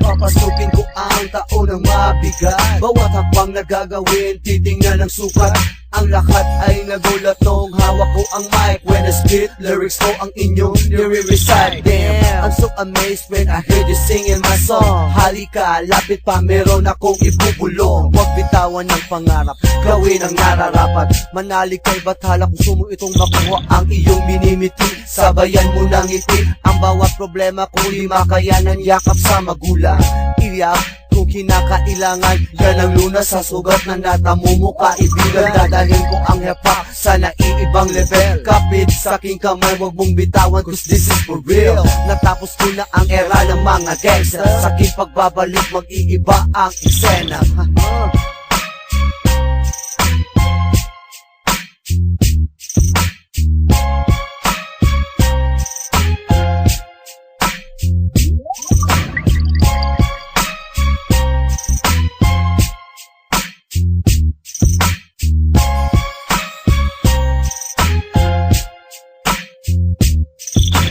Papasukin ko ang taon ng mabigat. Bawat hakbang na gagawin, titingnan ng sukat. Ang lahat ay nagulat nung hawak ko ang mic. When I spit, lyrics ko ang inyong nire-recite. Damn, I'm so amazed when I heard you singing my song. Halika, lapit pa, meron akong ibubulong. Huwag bitawan ng pangarap, gawin ang nararapat. Manalig kay bathala, kung mo itong makuha ang iyong minimiti. Sabayan mo ng ngiti, ang bawat problema kung di makayanan. Yakap sa magulang, iyak kung kinakailangan. Yan ang lunas sa sugat na natamo mo kaibigan. Dadalhin ko ang hip-hop sa naiibang level. Kapit sa aking kamay, wag mong bitawan, cause this is for real. Natapos ko na ang era ng mga gangster. Sa aking pagbabalik, mag-iiba ang eksena.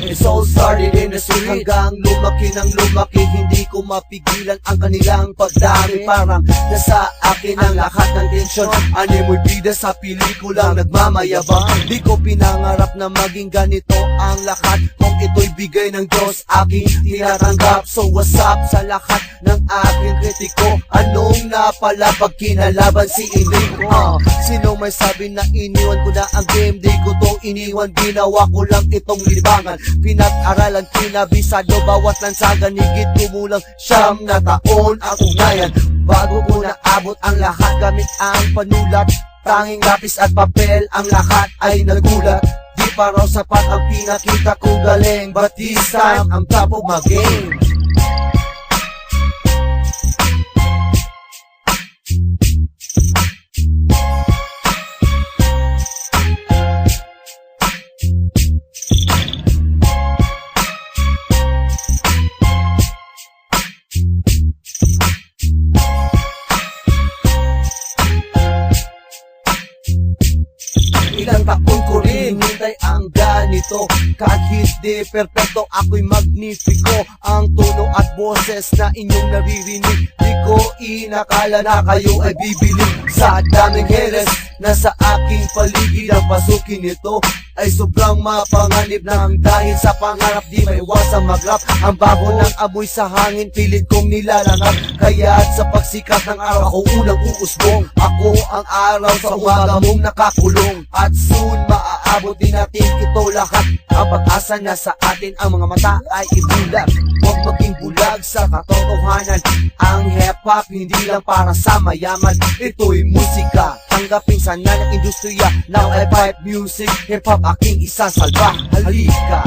It's all started in the street. Hanggang lumaki ng lumaki, hindi ko mapigilan ang kanilang pagdami. Parang nasa akin ang lahat ng tensyon. Animoy bida sa pelikulang nagmamayabang. Di ko pinangarap na maging ganito ang lahat. Kung ito'y bigay ng Diyos, aking tinatanggap. So what's up sa lahat ng aking kritiko? Anong napala pag kinalaban si Enrico? Sino may sabi na iniwan ko na ang game? Di ko to iniwan, ginawa ko lang itong libangan. Pinag-aralan, pinabisado, bawat lansagan. Higit kumulang 9 na taon ang ugnayan. Bago ko naabot ang lahat gamit ang panulat. Tanging lapis at papel, ang lahat ay nagulat. Di pa raw sapat ang pinakita kong galing, but this time I'm top of my game. Ilang taon ko rin hinintay ang ganito. Kahit di perfecto, ako'y magnifiko. Ang tono at boses na inyong naririnig, di ko inakala na kayo ay bibili. Sa daming heres na sa aking paligid, ang pasukin nito ay sobrang mapanganib ng dahil sa pangarap di maiwasang mag-rap. Ang bago ng amoy sa hangin, pilit kong nilalanap. Kaya't sa pagsikat ng araw, ako unang uusbong. Ako ang araw sa umaga mong nakakulong. At soon maaabot din natin ito lahat. Ang pag-asa na sa atin, ang mga mata ay ibulag. Huwag maging bulag sa katotohanan. Ang hip-hop hindi lang para sa mayaman, ito'y musika. Tanggapin sana ng industriya. Now I fight music, hip-hop aking isasalba. Halika.